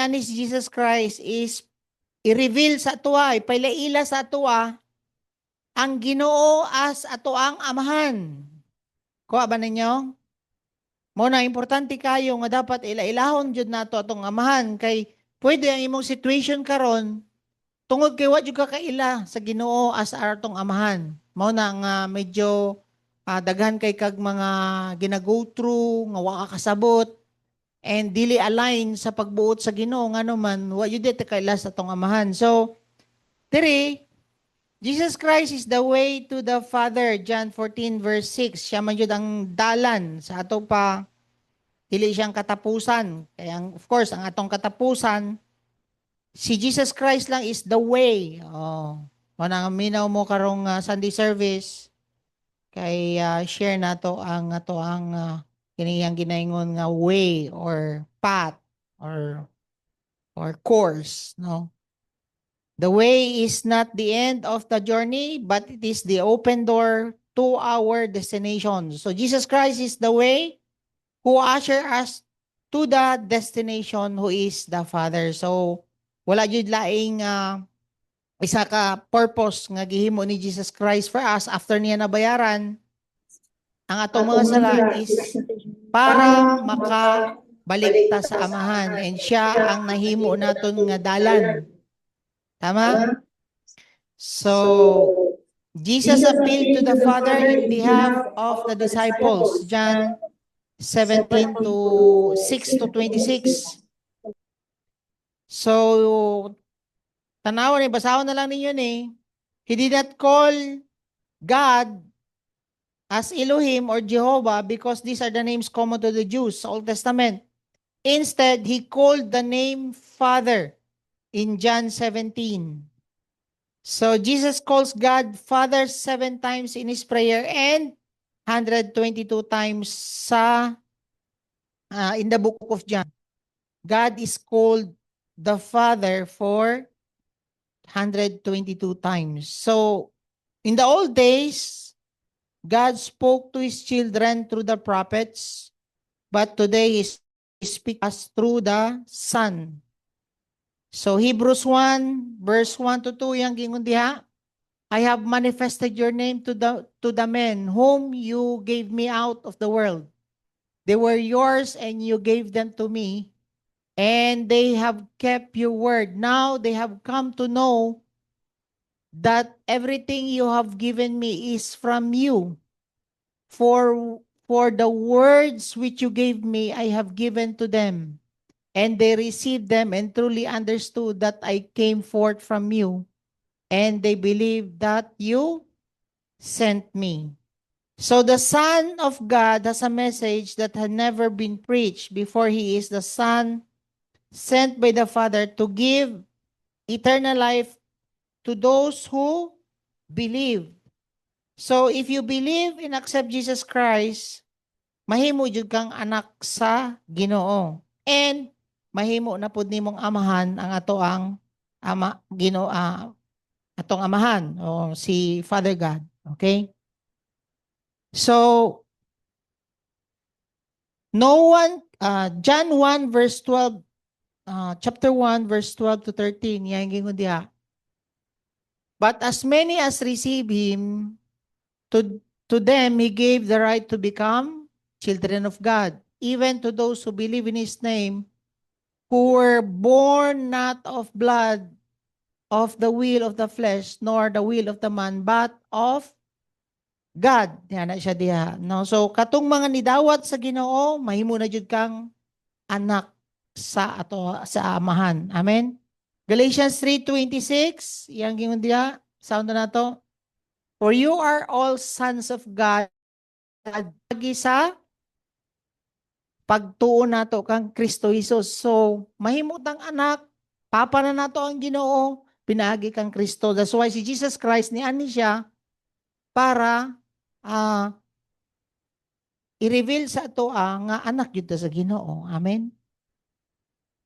ani si Jesus Christ is i-reveal sa atua, ipailaila sa atua ang Ginoo as ato ang amahan. Kuha ba ninyo? Mo na importante kayo nga dapat ilailahon jud nato atong amahan kay pwede ang imong situation karon tungod kay wa jud ka kaila sa Ginoo as atong amahan. Mao na nga medyo daghan kay kag mga gina-go through nga wa ka kasabot and dili align sa pagbuot sa Ginoo ngano man wa jud ta kaila sa atong amahan. So diri Jesus Christ is the way to the Father, John 14 verse 6. Siya man jud ang dalan sa ato pa dili siyang katapusan. Kaya of course ang atong katapusan si Jesus Christ lang is the way. Oh, manang minaw mo karong Sunday service kay share nato ang ato ang kiniyang ginaingon nga way or path or course, no? The way is not the end of the journey, but it is the open door to our destination. So Jesus Christ is the way who usher us to the destination who is the Father. So wala jud laing isa ka purpose nga gihimo ni Jesus Christ for us after niya nabayaran ang atong mga sala is para makabalik ta sa amahan and siya ang nahimo naton nga dalan. Tama? So, Jesus appealed to the Father in behalf of the disciples. John 17 to 6 to 26. So, tanawan basahon na lang ninyo ni. He did not call God as Elohim or Jehovah because these are the names common to the Jews sa Old Testament. Instead, he called the name Father in John 17. So Jesus calls God Father 7 times in his prayer and 122 times in the book of John. God is called the Father for 122 times. So in the old days, God spoke to his children through the prophets, but today he speaks us through the Son. So Hebrews 1 verse 1 to 2 yang gingon diha, I have manifested your name to the men whom you gave me out of the world. They were yours and you gave them to me, and they have kept your word. Now they have come to know that everything you have given me is from you. For the words which you gave me I have given to them, and they received them and truly understood that I came forth from you, and they believed that you sent me. So the Son of God has a message that had never been preached before. He is the Son sent by the Father to give eternal life to those who believe. So if you believe and accept Jesus Christ, mahimo jud kang anak sa Ginoo. And mahimo na pud nimong amahan ang ato ang Ginoo, atong amahan o si Father God. Okay? So John 1 verse 12, chapter 1 verse 12 to 13, yan gingon diha. But as many as receive him, to them he gave the right to become children of God, even to those who believe in his name, who were born not of blood, of the will of the flesh, nor the will of the man, but of God. Yan na siya diha. No? So, katong mga nidawat sa Ginoo, mahimo na jud kang anak sa amahan. Amen? Galatians 3:26, yang gingon diha, sound na to. For you are all sons of God, lagi sa pagtuon nato kang Kristo Jesus. So, mahimutang anak, papa na nato ang Ginoo, pinaagi kang Kristo. That's why si Jesus Christ ni ani siya para i-reveal sa ato nga anak yun sa Ginoo. Amen?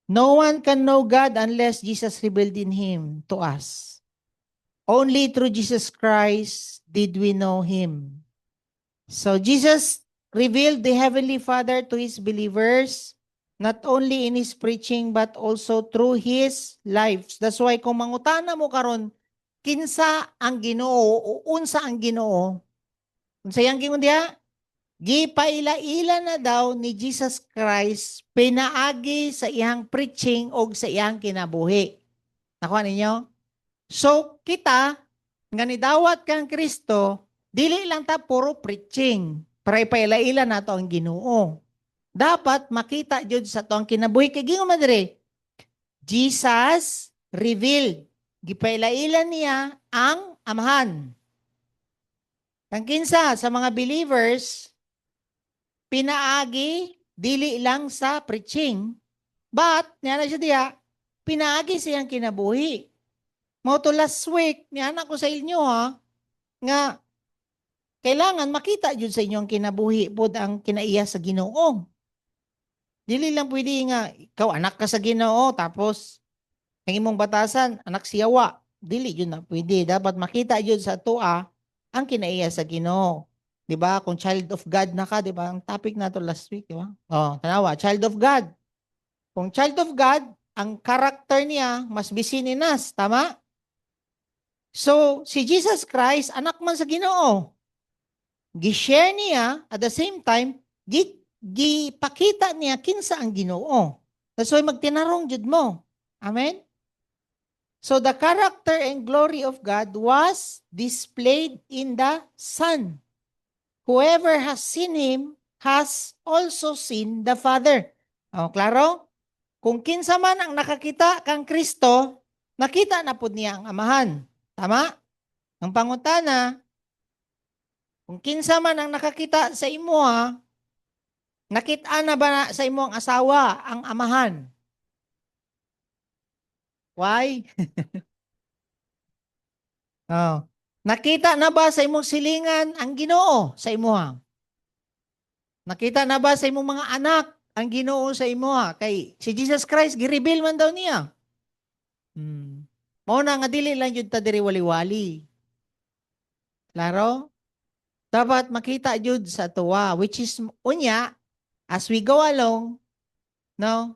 No one can know God unless Jesus revealed in him to us. Only through Jesus Christ did we know him. So Jesus revealed the Heavenly Father to his believers. Not only in his preaching but also through his lives. That's why kung mangutana mo karon kinsa ang Ginoo o unsa ang Ginoo, unsa yang gingon diha? Gipaila-ila na daw ni Jesus Christ pinaagi sa iyang preaching o sa iyang kinabuhi. Nakuha ninyo? So, kita, nga nidawat kang Kristo, dili lang ta puro preaching. Para ipaila-ila na to ang Ginoo. Dapat makita jud sa to ang kinabuhi. Kay gingon madre, Jesus revealed. Gipaila-ila niya ang Amahan. Kang kinsa sa mga believers, pinaagi, dili lang sa preaching, but, niya na siya diya, pinaagi siyang kinabuhi. Mo to last week, niya ko sa inyo ha, nga, kailangan makita jud sa inyo ang kinabuhi pod ang kinaiya sa Ginoo. Dili lang pwede nga, ikaw anak ka sa Ginoo, tapos, ang imong batasan, anak siyawa. Dili yun na pwede. Dapat makita yun sa tua ang kinaiya sa Ginoo. 'Di ba? Kung child of God na ka, 'di ba? Ang topic nato last week, 'di ba? Oh, tanawa, child of God. Kung child of God, ang character niya mas bisinin nas, tama? So, si Jesus Christ anak man sa Ginoo. Gi-share niya at the same time gipakita niya kinsa ang Ginoo. That's why magtinarong jud mo. Amen? So the character and glory of God was displayed in the Son. Whoever has seen Him has also seen the Father. O, klaro? Kung kinsa man ang nakakita kang Kristo, nakita na po niya ang Amahan. Tama? Ang pangutana, kung kinsa man ang nakakita sa imo nakita na ba sa imo ang asawa, ang Amahan? Why? Oh. Nakita na ba sa imong silingan ang Ginoo sa imuha? Nakita na ba sa imong mga anak ang Ginoo sa imuha? Kay si Jesus Christ gi-reveal man daw niya. Mao na nga dili lang jud ta diri wali-wali. Klaro? Dapat makita jud sa tuwa, which is unya as we go along, no?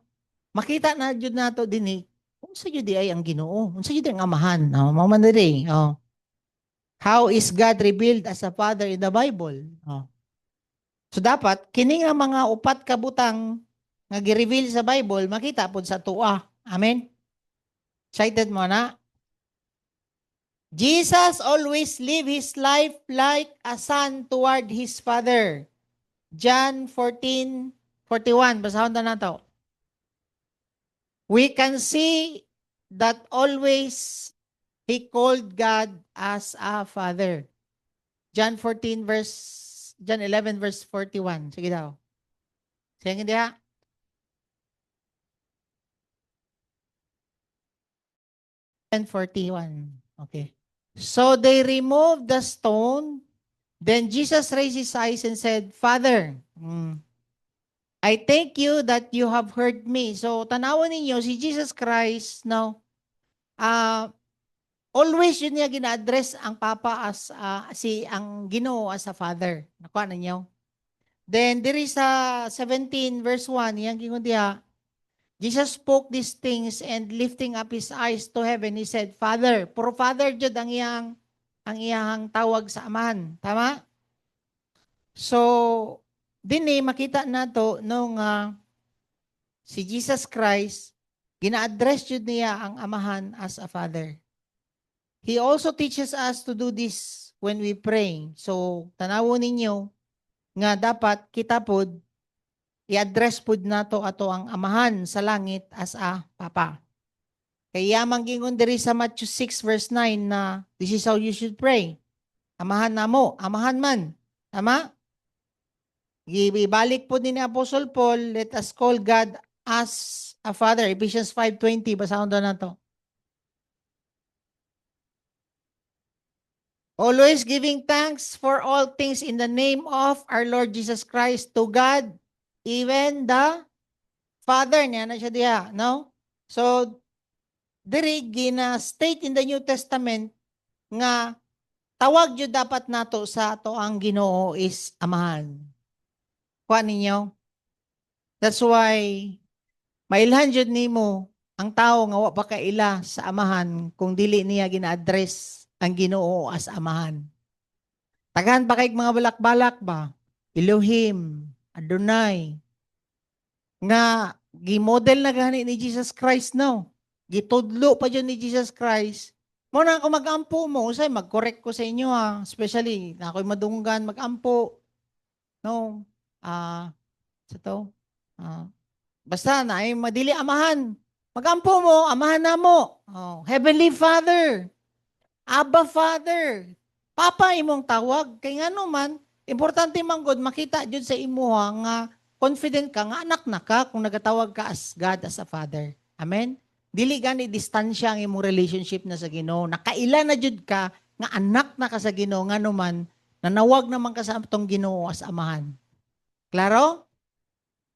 Makita na jud nato dinhi unsa jud ay ang Ginoo? Unsa jud ang Amahan? Mao man diri. How is God revealed as a Father in the Bible? So dapat, kini nga mga upat ka butang nga gi-reveal sa Bible, makita pod sa tuwa. Amen? Excited mo na? Jesus always lived his life like a son toward his Father. John 14:41. Basahon na nato. We can see that always he called God as a Father. John 11 verse 41. Sige daw. Sige hindi ha? And 41. Okay. So they removed the stone. Then Jesus raised his eyes and said, Father, I thank you that you have heard me. So tanawon ninyo, si Jesus Christ, no, always yun niya gina-address ang Papa as, ang Ginoo as a Father. Nakuha na niyo? Then there is 17 verse 1, yang gingon diha, Jesus spoke these things and lifting up his eyes to heaven, he said, Father, puro Father jud ang iyang tawag sa Amahan. Tama? So, dinhi makita nato nung si Jesus Christ, gina-address jud niya ang Amahan as a Father. He also teaches us to do this when we pray. So, tanawon ninyo nga dapat kita pod i-address pod nato ato ang Amahan sa langit as a Papa. Kaya mangingon diri sa Matthew 6 verse 9 na this is how you should pray. Amahan namo, amahan man. Tama? Ibalik po ni Apostle Paul, let us call God as a Father. Ephesians 5:20, basahon daw nato. Always giving thanks for all things in the name of our Lord Jesus Christ to God, even the Father niya na siya diha, no? So, diri gina-state in the New Testament nga tawag jud dapat nato sa ato ang Ginoo is Amahan. Kuha ninyo? That's why Mailhan jud nimo ang tao nga wa pa kaila sa amahan kung dili niya gina-address ang Ginoo as amahan. Tagahan pa kay mga balak-balak ba? Elohim, Adonai, nga gi-model na gani ni Jesus Christ no. Gitudlo pa dyan ni Jesus Christ. Mo na ako mag-ampo mo, usay mag-correct ko sa inyo ha. Especially na ako'y madunggan mag-ampo. No. Sa to. Ah, basta na ay madili amahan. Mag-ampo mo, amahan na mo. Oh, Heavenly Father, Abba Father, Papa imong tawag. Kay nga man, importante man God, makita jud sa imuha nga confident ka nga anak na ka kung nagatawag ka as God as a Father. Amen? Dili gani distansya ang imong relationship na sa Ginoo. Nakaila na jud ka nga anak na ka sa Ginoo nga man nanawag naman ka sa atong Ginoo as amahan. Klaro?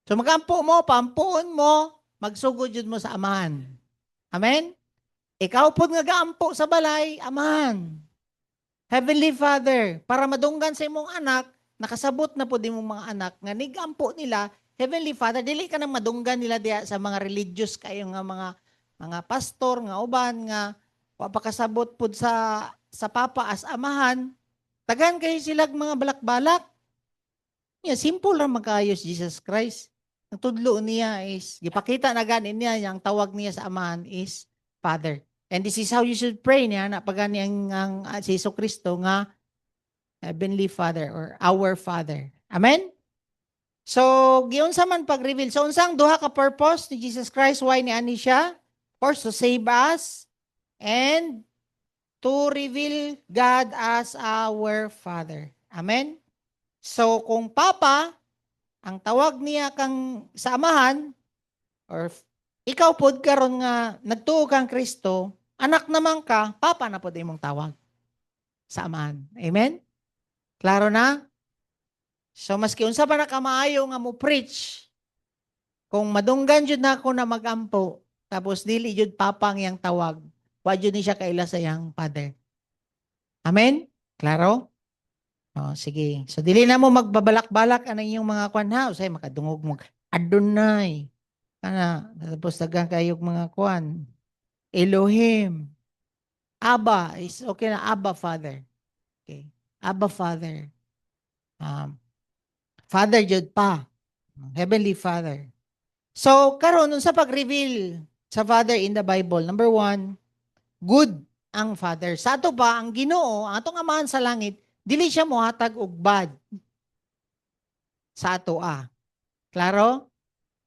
So magampo mo, pampuon mo, magsugod jud mo sa amahan. Amen? Ikaw po nga gaampo sa balay, amahan. Heavenly Father, para madunggan sa imong anak, nakasabot na po din mong mga anak, nga nigampo nila, Heavenly Father, dili ka na madunggan nila diya sa mga religious kayo nga mga pastor, nga uban, nga papakasabot po sa papa as amahan, tagan kayo silag mga balak-balak. Yeah, simple lang magkaayos Jesus Christ. Ang tudlo niya is, gipakita na ganin niya, ang tawag niya sa amahan is Father. And this is how you should pray niya, na pagani ang si Jesu Kristo nga Heavenly Father or our Father. Amen? So, giunsa man pag-reveal. So, unsang duha ka purpose ni Jesus Christ, why ni ani siya? Of course, to save us and to reveal God as our Father. Amen? So, kung Papa, ang tawag niya kang sa amahan, or ikaw pod karon nga nagtuo kang Kristo, anak naman ka, Papa na pod imong tawag sa amahan. Amen? Klaro na? So, maski unsa pa na kamaayo nga mo preach, kung madunggan jud na ako na magampo, tapos dili jud Papa ang iyang tawag, wa jud ni siya kaila sa iyang Father. Amen? Klaro? Oh, sige. So, dili na mo magbabalak-balak ang inyong mga kwan ha. Usay, makadungog mo. Adonai. Tapos dagang kayong mga kwan. Elohim. Abba. Is okay na. Abba, Father. Okay. Abba, Father. Father jud pa. Heavenly Father. So, karon sa pag-reveal sa Father in the Bible, number 1, good ang Father. Sa ato pa, ang Ginoo, ang atong amahan sa langit, dili siya mohatag og bad sa ato Klaro?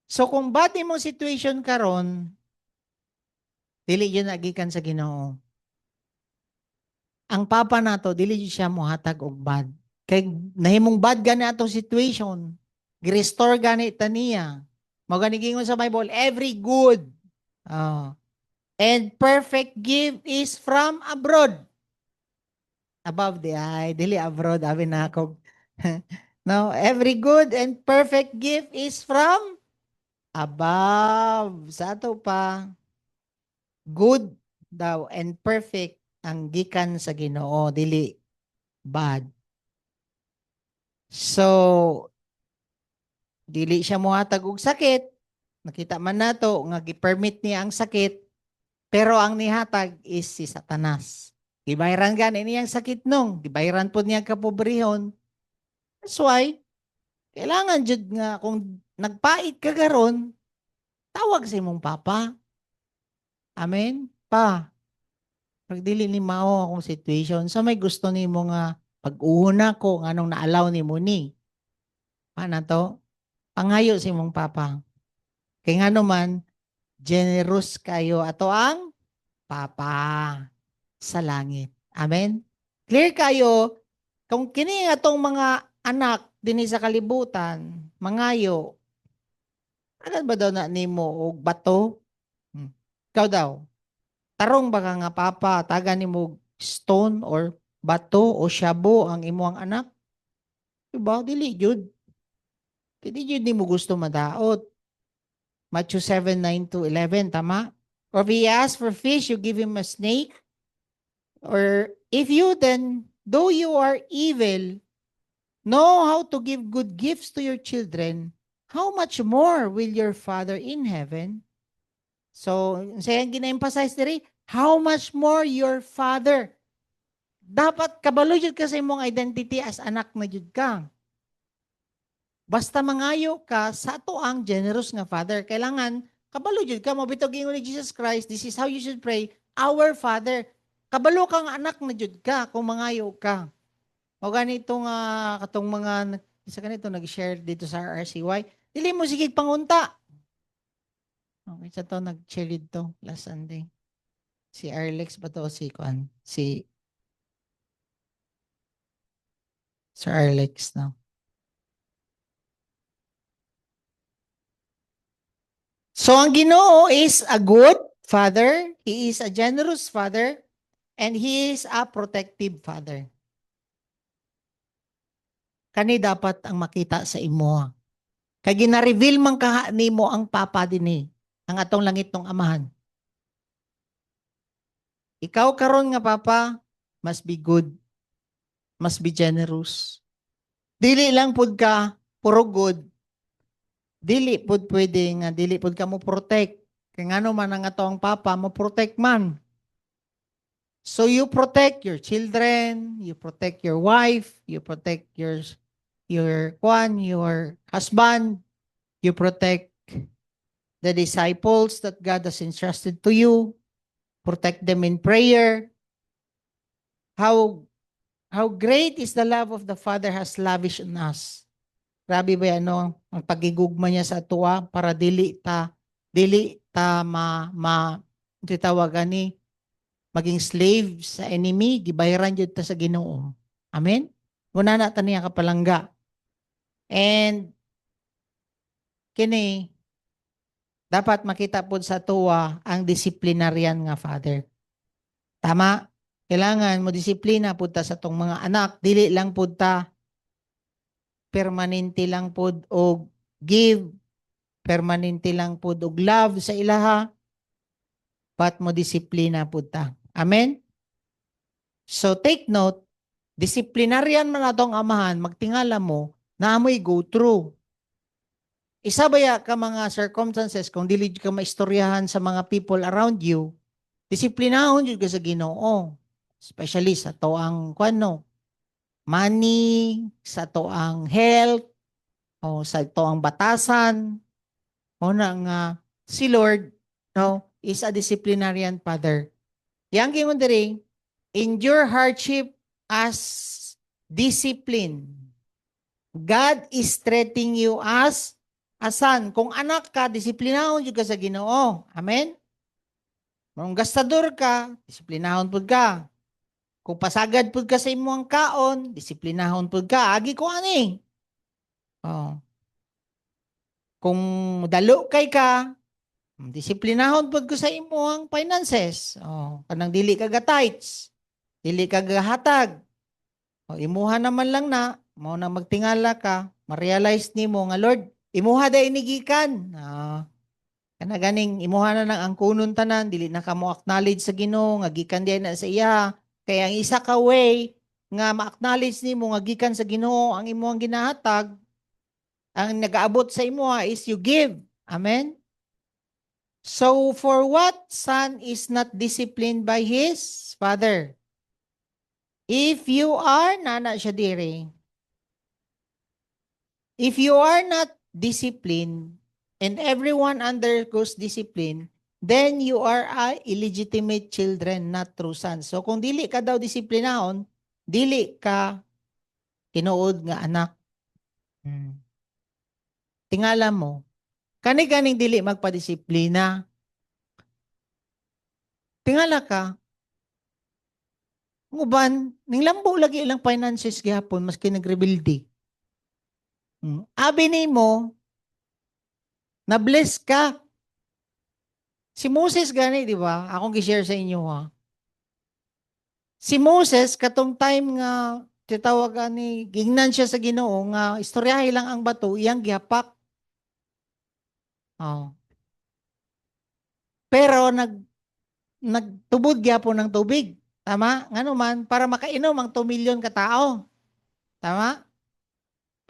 So kung bad imong situation karon, dili yun nagikan sa Ginoo. Ang Papa nato dili siya mohatag og bad. Kay nahimong bad gani atong situation, gi-restore gani taniya. Mao gani gingon sa Bible, every good and perfect gift is from abroad. Above the eye, dili abroad, abi na ako. No, every good and perfect gift is from above. Sa ato pa, good daw and perfect ang gikan sa Ginoo, dili bad. So, dili siya mohatag og sakit. Nakita man nato nga gi-permit niya ang sakit, pero ang nihatag is si Satanas. Gibayran gani niya ang sakit nung, gibayran po niya kapobrehon. That's why, kailangan jud nga kung nagpait ka karon, tawag sa imong Papa. Amen? Pa, pag dili ni mao akong situation, sa may gusto nimo nga pag-uhon ko nganong na-allow nimo ni. Paano to? Pangayo sa imong Papa. Kay ngano man, generous kayo ato ang Papa sa langit. Amen? Clear kayo, kung kini atong mga anak dinhi sa kalibutan, mangayo, agad ba daw na nimo og bato? Ikaw daw, tarong ba ka nga Papa, taga nimo stone or bato o shabu ang imuang anak? Diba? Dili jud. Dili jud nimo gusto madaot. Matthew 7:9-11, tama? Or if he asks for fish, you give him a snake? Or if you then, though you are evil, know how to give good gifts to your children, how much more will your Father in heaven? So, sayang gina-emphasize diri, how much more your Father. Dapat kabalo jud ka sa imong identity as anak na jud ka. Basta mangayo ka sa ato ang generous nga Father. Kailangan, kabalo jud ka, mabitog ingon ni Jesus Christ, this is how you should pray, our Father. Kabalo kang anak na jud ka kung mangayo ka. O ganito nga, katong mga, isa ganito nag-share dito sa RCY, dili mo sige pangunta. Okay, sa to nag-share dito last Sunday. Si Arlex ba to? Si Kwan? Si Sir Arlex, no? So, ang Ginoo is a good Father. He is a generous Father. And He is a protective Father. Kani dapat ang makita sa imo. Kaya gina-reveal man kaha nimo ang Papa dinhi, ang atong langit ng Amahan. Ikaw karon nga Papa, must be good. Must be generous. Dili lang pud ka puro good. Dili pud pwede nga dili pud ka mo protect. Kaya ngano man ang atong Papa mo protect man. So you protect your children, you protect your wife, you protect your husband, you protect the disciples that God has entrusted to you, protect them in prayer. How great is the love of the Father has lavished on us. Grabe ba ang pagigugma niya sa tuwa para dili ta titawagan ni maging slave sa enemy, gibayaran jud ta sa Ginoo. Amen? Muna na ta niya kapalangga. And kini dapat makita pud sa tuwa ang disciplinarian nga Father. Tama? Kailangan mo disiplina pud ta sa tong mga anak, dili lang pud ta permanente lang pud og give, permanente lang pud og love sa ilaha, but mo disiplina pud ta. Amen? So take note, disciplinarian man atong amahan, magtingala mo na amoy go through. Isa baya ka mga circumstances kung dili ka maistoryahan sa mga people around you, disiplinahon jud ka sa Ginoo. Especially sa to ang money, sa to ang health, o sa to ang batasan, o nga si Lord, no, is a disciplinarian Father. Yang gingon diri, endure hardship as discipline. God is treating you as a son. Kung anak ka, disiplinahon jud ka sa Ginoo. Amen? Kung gastador ka, disiplinahon pud ka. Kung pasagad pud ka sa imong kaon, disiplinahon pud ka. Agi ko ani. Oh. Kung dalo kay ka, disiplinahon pud ko sa imong finances. Oh, kanang dili ka ga-tithes, dili ka gahatag. Oh, imuha naman lang na, mao na magtingala ka, ma-realize nimo nga Lord, imuha da inigikan. Kana ganing imuha na nang angkunon tanan, dili na ka mo acknowledge sa Ginoo nga gikan diay na sa iya. Kaya ang isa ka way nga ma-acknowledge nimo nga gikan sa Ginoo ang imong ginahatag, ang nagaabot sa imo is you give. Amen? So, for what son is not disciplined by his father? If you are, nana siya dire, if you are not disciplined, and everyone undergoes discipline, then you are a illegitimate children, not true sons. So, kung dili ka daw disiplinahon, dili ka tinuod nga anak. Tingala mo, kani-kaning dili magpadisiplina. Tingala ka, nguban, ning lambo lagi ilang finances gihapon maski nagrebuildi. Abi nimo, na-bless ka. Si Moses gani, di ba? Akong gi-share sa inyo ha. Si Moses, katong time nga titawagan ni, gingnan siya sa Ginoo nga istoryahe lang ang bato, iyang gihapak. Oh. Pero nagtubod gyapon ng tubig. Tama? Ngano man, para makainom ang 2 million ka tao. Tama?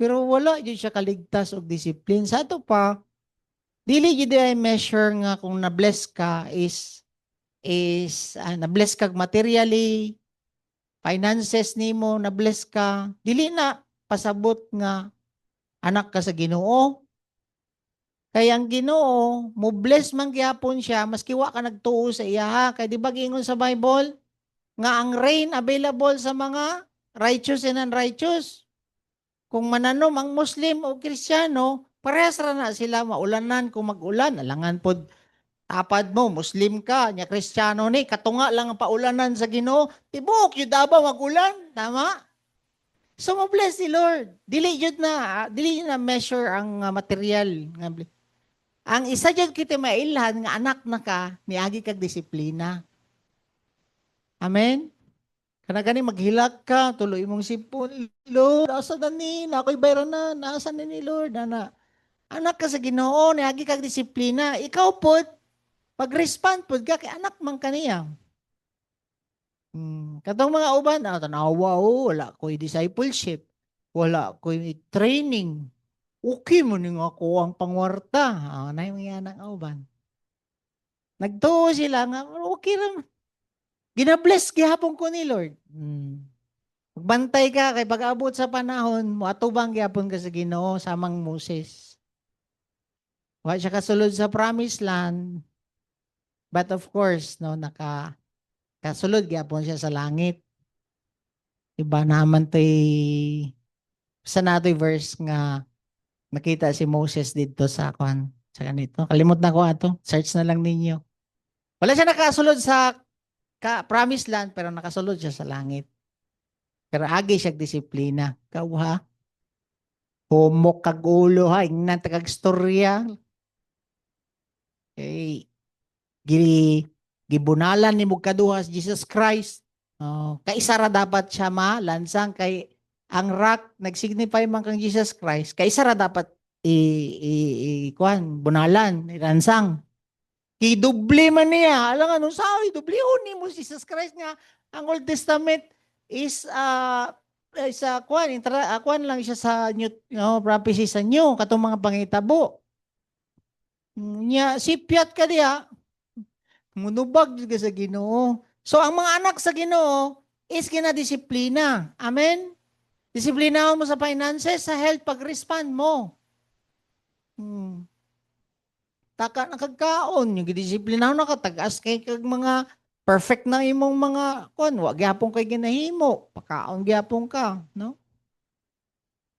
Pero wala jud siya kaligtas og discipline. Sa ato pa, dili jud ay measure nga kung na-bless ka is na-bless kag materially, finances nimo na-bless ka, dili na pasabot nga anak ka sa Ginoo. Kaya ang Ginoo, mo bless man gyapon siya maski wa ka nagtuo sa iya ha. Kay di ba giingon sa Bible nga ang rain available sa mga righteous and unrighteous. Kung mananom ang Muslim o Kristiyano, parehas ra na sila maulanan kung mag-ulan. Alangan pod tapad mo, Muslim ka, nya Kristiyano ni, katunga lang ang paulanan sa Ginoo, tibok yun ba mag-ulan? Tama? So, mo-bless si Lord. Dili yun na measure ang material. Ang isa dyan kita mailhan nga anak na ka, niagi kag disiplina. Amen? Kana-gani maghilak ka, tuloy mong sipon, Lord, asa na ni, na ako'y bayran na, nasa na ni Lord, ana. Anak ka sa Ginoo, niagi kag disiplina. Ikaw pod, pag-respond pod ka, kay anak man kaniya. Katong mga uban, tanawa, wala ko'y discipleship, wala ko'y training. Okay mo ning ako ang pangwarta. Na yung yan ang uban. Nagtuo sila nga, okay lang. Ginabless gihapon ko ni Lord. Magbantay ka kay pag-abot sa panahon, moatubang gihapon ka sa Ginoo samang Moses. Wa siya kasulod sa promised land. But of course, no, kasulod gihapon siya sa langit. Iba naman sa nato'y verse nga nakita si Moses dito sa ganito. Kalimot na ko ato. Search na lang ninyo. Wala siya nakasulod sa promised land pero nakasulod siya sa langit. Pero agi siya disiplina. Ikaw ha? Humok kag ulo ha. Ingnan kag storya. Okay. Gibunalan ni Mugkaduhas Jesus Christ. Kaisa ra dapat siya lansang kay ang rock nagsignify man kang Jesus Christ. Kaisa ra dapat bunalan, lansang. Kidubli man niya. Alam nga, nung sabi, dublion ni mo Jesus Christ nga. Ang Old Testament is lang siya sa new, prophecy sa new, katong mga pangitabo. Nya, sipyat ka diya, munubag ka sa Ginoo. So, ang mga anak sa Ginoo is kinadisiplina. Amen? Disiplina mo sa finances, sa health, pag-respond mo. Taka na kagkaon, yung disiplina na ka, tag-as kay kag mga perfect na imong mga wag gyapon kay ginahimo, pakaon gyapon ka, no?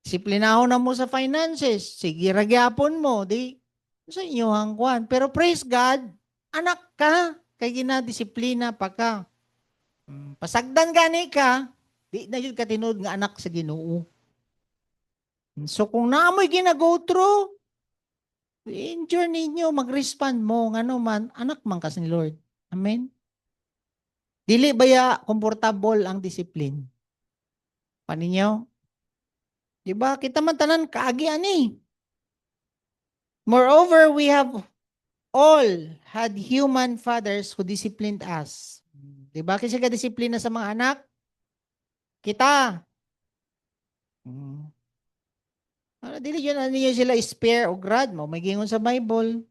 Disiplinahon na mo sa finances, sige ra gyapon mo, di sa inyong kwan. Pero praise God, anak ka, kay ginadisiplina pa ka. Pasagdan gani ka, di na yun ka tinud nga anak sa Ginoo. So kung naamoy gina-go through, endure ninyo, mag-respond mo, ngano man, anak man kas ni Lord. Amen? Dili baya komportable ang discipline? Paninyo? Diba? Kita man tanan kaagi ani. Moreover, we have all had human fathers who disciplined us. Diba? Kasi ka-disiplina sa mga anak? Kita. Dili yun ano yun sila spare o grad mo. May gingon sa Bible.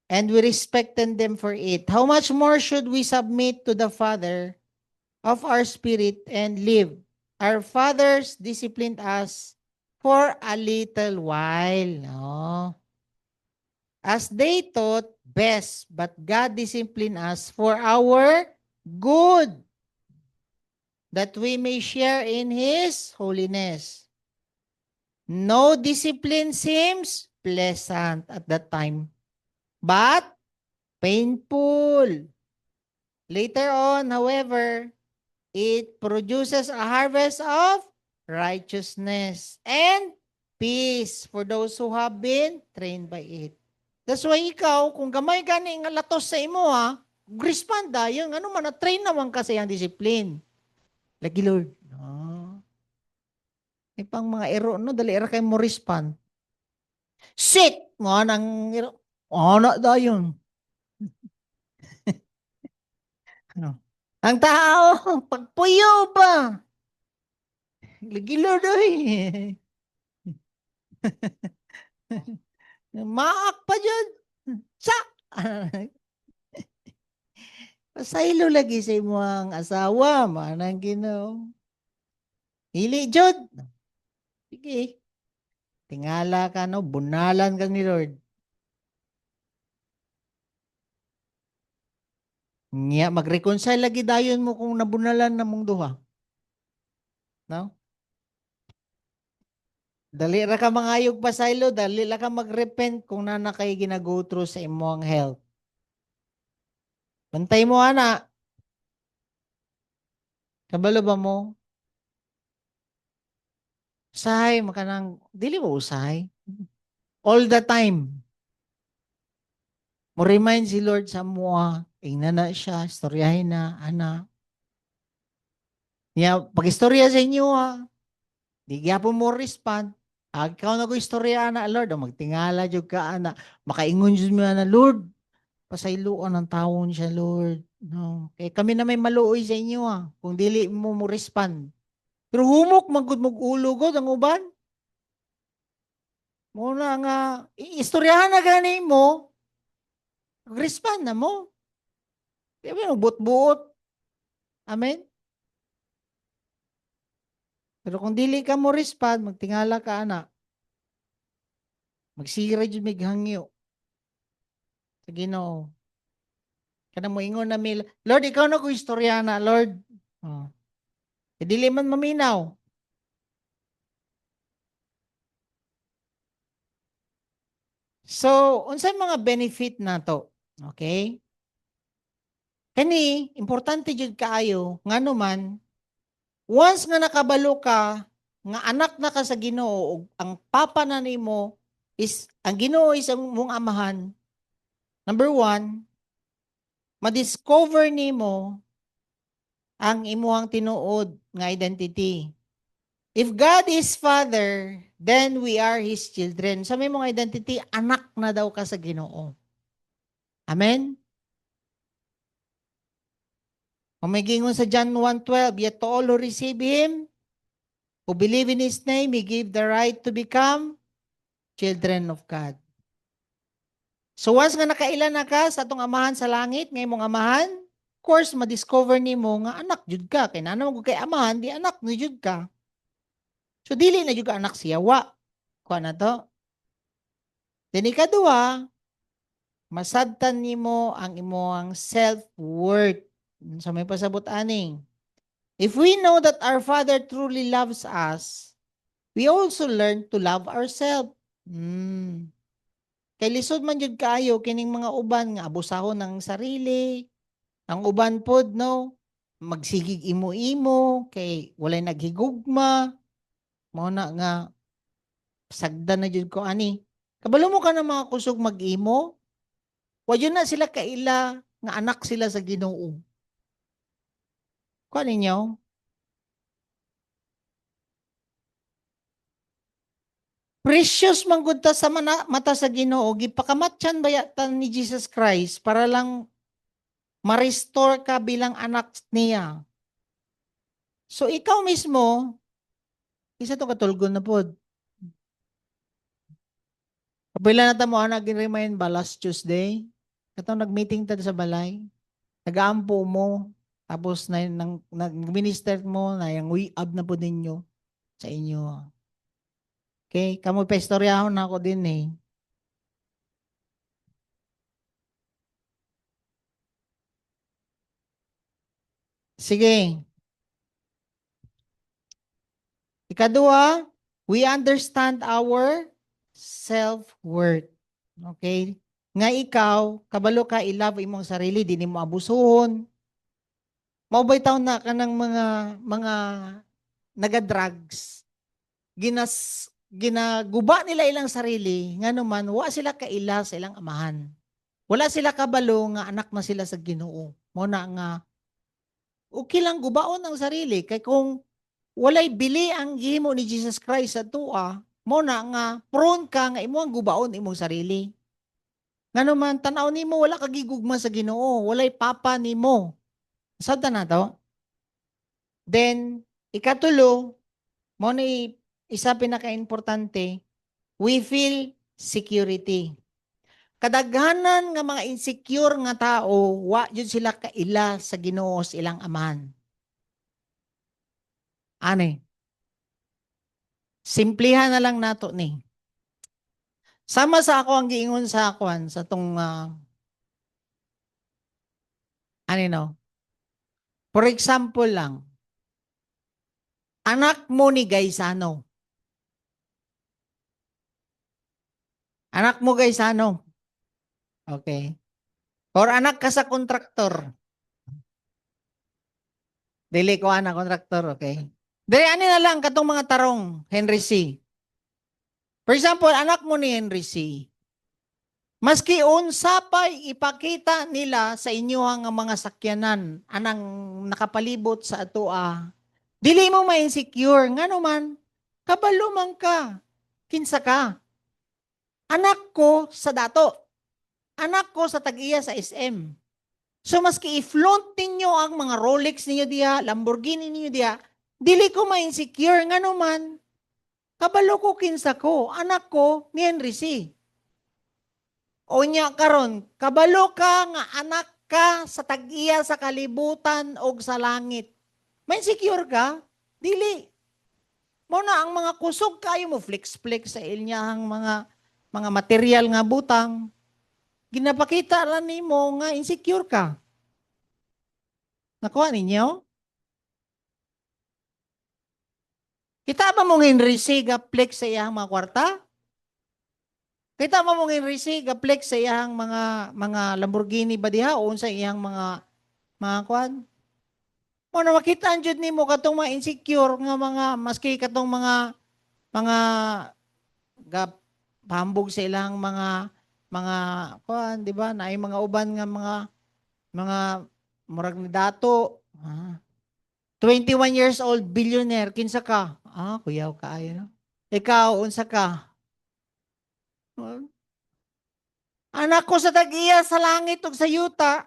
And we respected them for it. How much more should we submit to the Father of our spirit and live? Our fathers disciplined us for a little while. No? As they thought best, but God disciplined us for our good, that we may share in His holiness. No discipline seems pleasant at that time, but painful. Later on, however, it produces a harvest of righteousness and peace for those who have been trained by it. That's why ikaw, kung gamay gani nga latos sa imo respond yung ano man, na-train naman kasi ang discipline. Lagi Lord. Pang mga ero, no? Dali era kayo mo respond. Sick! Nga nang ero. Na dayon. Ano? Ang tao, pagpuyo ba? Lagi Lord oy. Maak pa dyan. Sa! Pasaylo lagi sa imong asawa, manang Ginoo. Hili jud. Sige. Tingala ka no, bunalan ka ni Lord. Nya mag-reconcile lagi dayon mo kung nabunalan na mong duha. No? Dali ra ka mangayog pasaylo, dali ra ka mag-repent kung nana kay gina-go through sa imong health. Bantay mo ana. Kabalo ba mo? Usahay, makanang, dili mo usahay. All the time. Mo remind si Lord sa mua, ingna na siya, istoryahin na, ana. Niya, pag-istorya sa inyo ha, di gyapon mo respond. Ikaw na ko istorya na, Lord, magtingala jud ka ana, makaingon jud mo na, Lord, pasayloan ang tawon siya, Lord. No. Kaya kami na may maluoy sa inyo ha, kung dili mo respond. Pero humok, magud mong ulo god ang uban. Muna nga, istoryahan na gani mo, respond na mo. Di ba, buot-buot. Amen? Pero kung dili ka mo respond, magtingala ka ana. Magsira jud mig hangyo. Sa Ginoo. Kana mo ingon na mi, Lord, ikaw na ko istorya na, Lord. Oh. E dili man maminaw. So, unsay mga benefit nato? Okay? Kani, importante jud kaayo, ngano man, once nga nakabalo ka, nga anak na ka sa Ginoo, ang papa na nimo is, ang Ginoo is ang mong amahan, number one, ma-discover nimo ang imuhang tinuod nga identity. If God is Father, then we are His children. Sa may mga identity, anak na daw ka sa Ginoo. Amen? Kung may gingon sa John 1:12, yet to all who receive Him, who believe in His name, He gave the right to become children of God. So once nga nakailan na ka sa atong amahan sa langit, ngay mong amahan, of course, ma-discover ni mo nga anak jud ka. Kaya na naman kay amahan, di anak ni jud ka. So dili na jud ka anak siya, wa. Kuha na to. Then ikaduha, masabtan nimo ang imong self-worth. Sa may pasabot aning. If we know that our Father truly loves us, we also learn to love ourselves. Kay lisod man jud kaayo kining mga uban nga abusahon ng sarili. Ang uban pod no, magsigig imo-imo kay walay naghigugma. Mao na nga sagdan na jud ko ani. Kabalo mo ka na mga kusog mag-imo? Wa yun na sila kaila nga anak sila sa Ginoo. Kuha ninyo? Precious man gud ta sa mata sa Ginoo, gipakamatyan bayatan ni Jesus Christ para lang ma-restore ka bilang anak niya. So ikaw mismo, isa to katulgon na pod. Kapila na ta mo nag-remind ba last Tuesday? Katong nag-meeting ta sa balay. Nag-aampo mo. Tapos nag-minister mo na yung we-up na po ninyo sa inyo. Okay? Kamu pa istoryahon na ako din eh. Sige. Ikaduha, we understand our self-worth. Okay? Nga ikaw, kabalo ka i-love imong sarili, di mo abusuhon. Maubay taon na ka ng mga naga-drugs. Ginaguba nila ilang sarili, nga naman, wa sila kaila sa ilang amahan. Wala sila kabalo nga anak na sila sa Ginoo. Muna nga, okay lang gubaon ang sarili. Kay kung walay bili ang gihimo ni Jesus Christ sa tua, muna nga, prone ka nga imo ang gubaon imong sarili. Nga naman, tanaw nimo wala kagigugma sa Ginoo. Walay papa nimo. Sada na to? Then, ikatulo, Mo ni isa pinaka-importante, we feel security. Kadaghanan nga mga insecure nga tao, wa jud sila kaila sa Ginoo sa ilang amahan. Ani? Simplihan na lang nato ni. Sama sa ako ang giingon sa akwan sa tong ano no? For example lang, anak mo ni Gaisano. Anak mo Gaisano. Okay. Or anak ka sa kontraktor. Dili ko anak kontraktor, okay? Dili ani na lang katong mga tarong Henry C. For example, anak mo ni Henry C. Maski unsa pay ipakita nila sa inyo ang mga sakyanan anang nakapalibot sa atoa, dili mo ma-insecure ngano man kabalo man ka. Kinsa ka? Anak ko sa dato. Anak ko sa tag-iya sa SM. So maski i-flaunt ninyo ang mga Rolex ninyo diha, Lamborghini ninyo diha, dili ko ma-insecure ngano man kabalo ko kinsa ko. Anak ko ni Henry C. O nya karon, kabalo ka nga anak ka sa tag-iya sa kalibutan o sa langit. May secure ka? Dili. Mo na ang mga kusog kayo mo flex-flex sa ilyahang mga material nga butang. Ginapakita ra nimo nga insecure ka. Nakuha ninyo? Kita ba mong Henry C. flex sa iyang mga kwarta? Kita mo mong Henry C. flex sa iyang mga Lamborghini ba diha o sa iyang mga kwan? Mo na makita jud nimo katong mga insecure nga mga maski katong mga gap pahambog sa ilang mga kuan, di ba? Naay mga uban nga mga murag ni dato. 21 years old billionaire kinsa ka? Kuyaw kaayo no. Ikaw unsa ka? Anak ko sa tag-iya sa langit ug sa yuta.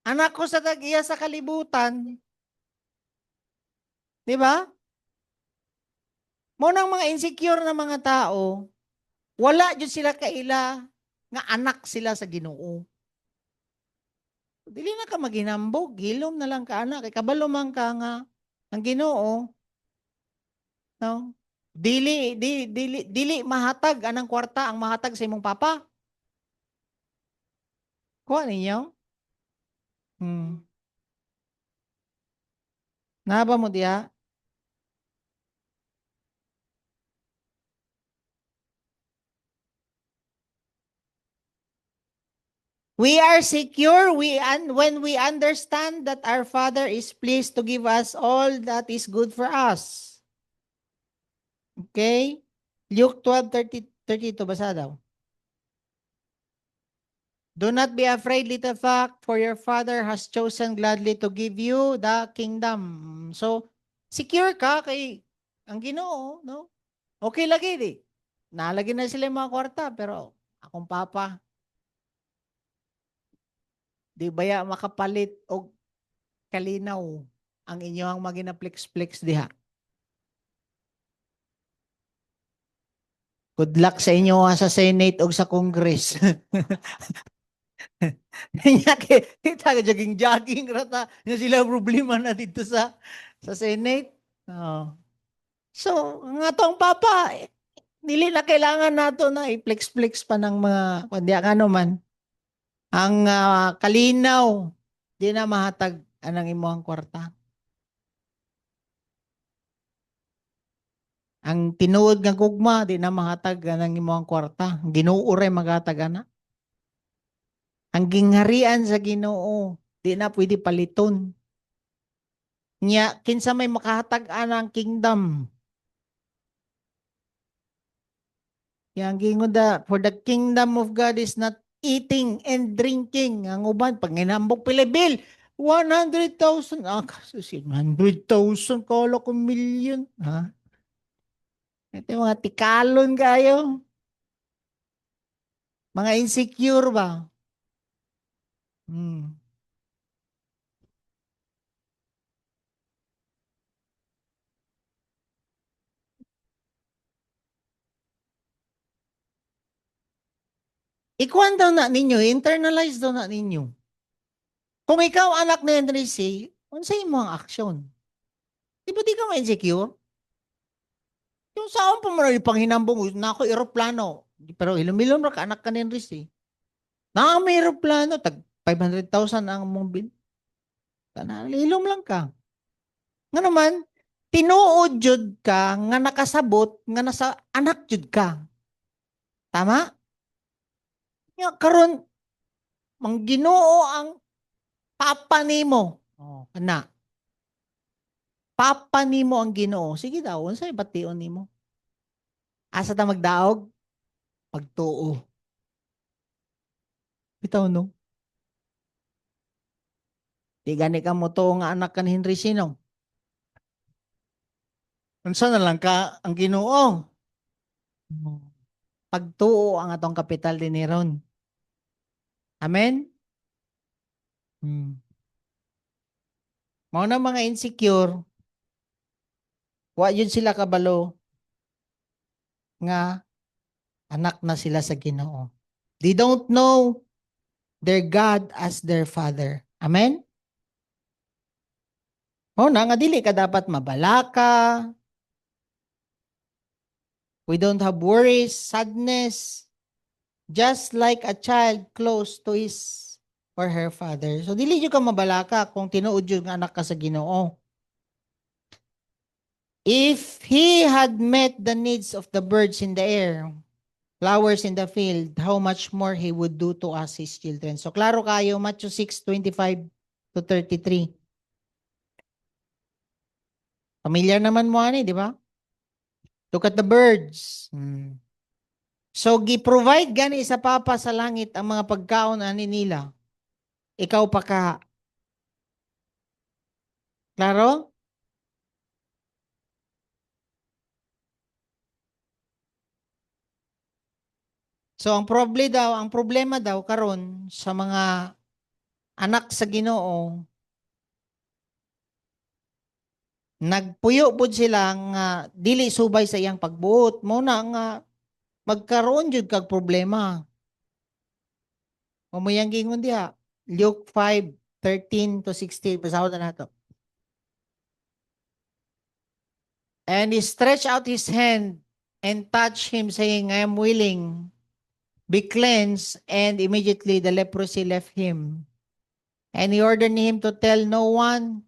Anak ko sa tag-iya sa kalibutan. Di ba? Mo nang mga insecure na mga tao, wala jud sila kaila nga anak sila sa Ginoo. Dili na ka maghinambog, hilom na lang ka anak, kay kabalo man ka nga ang Ginoo, no? Dili mahatag anang kwarta ang mahatag sa imong papa. Kuha ninyo? Hmm. Naba mo diha? We are secure when we understand that our Father is pleased to give us all that is good for us. Okay? Luke 12:32 basa daw. Do not be afraid, little flock, for your Father has chosen gladly to give you the kingdom. So, secure ka kay ang Ginoo, no? Okay lagi di. Nalagi na sila yung mga kwarta, pero akong papa, di baya makapalit og kalinaw ang inyong maginaplex-plex diha. Good luck sa inyo sa Senate o sa Congress. Nya kita jogging rata nya sila problema na dito sa Senate. Oh. So, nga tong papa, dili na kailangan nato na i-flex-flex pa ng mga kundi ano man. Ang kalinaw di na mahatag anang imong kwarta. Ang tinuod nga gugma di na mahatag anang imong kwarta. Ginoo ray maghatag ana. Ang gingharian sa Ginoo di na pwede paliton. Nya kinsa may makahatag anang kingdom. Yang gingon for the kingdom of God is not eating and drinking. Ang uban pag ginambog pilibil 100,000 kasi 100,000 kala ko million ha. Ito yung mga tikalon kayo. Mga insecure ba? Hmm. Ikuan daw na ninyo, internalize daw na ninyo. Kung ikaw anak ni Henry C., unsay mo ang aksyon? Di ba di ka ma-insecure? Yung saan pa mo panghinambong na ako eroplano. Pero ilumilom ra ka anak ka ni Henry C. Na may eroplano, tag 500,000 ang mong bin. Ilom lang ka. Nga naman, tinuod jud ka nga nakasabot nga nasa anak jud ka. Tama? Nga karon mang Ginoo ang papa nimo. Oh, kana. Papa nimo ang Ginoo. Sige daw, unsay bation nimo? Asa ta magdaog? Pagtuo. Bitaw no. Di gani ka mo tuo nga anak kan Henry Sinong. Unsa na lang ka ang Ginoo? Pagtuo ang atong kapital din ron. Amen? Mao na mga insecure, wa yun sila kabalo nga anak na sila sa Ginoo. They don't know their God as their Father. Amen? Mao na nga dili ka dapat mabalaka. We don't have worries, sadness, just like a child close to his or her father. So dili jud ka mabalaka kung tinuod jud nga anak ka sa Ginoo. If he had met the needs of the birds in the air, flowers in the field, how much more he would do to us, his children. So klaro kayo, Matthew 6:25 to 33. Familiar naman mo ani, di ba? Look at the birds. So gi-provide gani sa Papa sa langit ang mga pagkaon ani nila. Ikaw pa ka. Klaro? So ang problema daw karon sa mga anak sa Ginoo, nagpuyo pud sila nga dili subay sa iyang pagbuot. Mo na nga magkaroon jud kag problema. Mamuyang gingon diha. Luke 5:13 to 16. Pasahod na nato. And he stretched out his hand and touched him, saying, I am willing, be cleansed. And immediately the leprosy left him. And he ordered him to tell no one,